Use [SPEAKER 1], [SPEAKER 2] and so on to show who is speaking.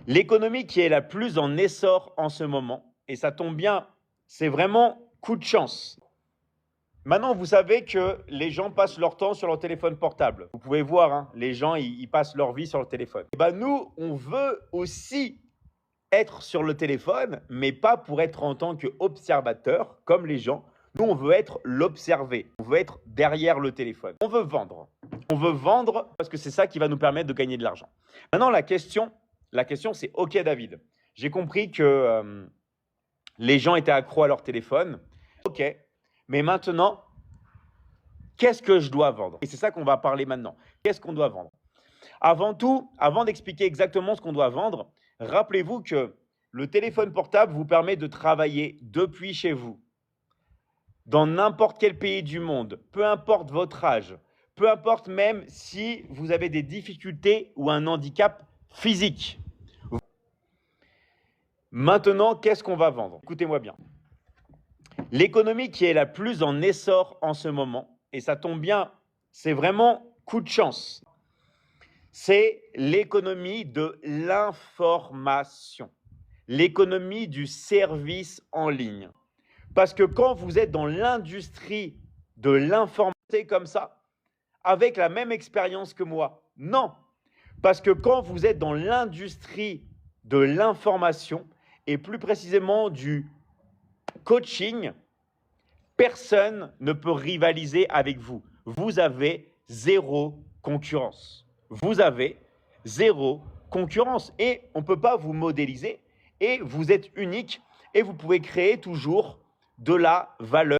[SPEAKER 1] L'économie qui est la plus en essor en ce moment, et ça tombe bien, c'est vraiment coup de chance. Maintenant, vous savez que les gens passent leur temps sur leur téléphone portable. Vous pouvez voir, hein, les gens, ils passent leur vie sur le téléphone. Et ben nous, on veut aussi être sur le téléphone, mais pas pour être en tant qu'observateur, comme les gens. Nous, on veut être l'observé. On veut être derrière le téléphone. On veut vendre. On veut vendre parce que c'est ça qui va nous permettre de gagner de l'argent. Maintenant, la question c'est, OK David, j'ai compris que les gens étaient accros à leur téléphone. OK, mais maintenant, qu'est-ce que je dois vendre? Et c'est ça qu'on va parler maintenant. Qu'est-ce qu'on doit vendre? Avant tout, avant d'expliquer exactement ce qu'on doit vendre, rappelez-vous que le téléphone portable vous permet de travailler depuis chez vous, dans n'importe quel pays du monde, peu importe votre âge, peu importe même si vous avez des difficultés ou un handicap physique. Maintenant, qu'est-ce qu'on va vendre? Écoutez-moi bien. L'économie qui est la plus en essor en ce moment, et ça tombe bien, c'est vraiment coup de chance, c'est l'économie de l'information, l'économie du service en ligne. Parce que quand vous êtes dans l'industrie de l'information comme ça, avec la même expérience que moi, non. Parce que quand vous êtes dans l'industrie de l'information, et plus précisément du coaching, personne ne peut rivaliser avec vous. Vous avez zéro concurrence. Vous avez zéro concurrence et on ne peut pas vous modéliser et vous êtes unique et vous pouvez créer toujours de la valeur.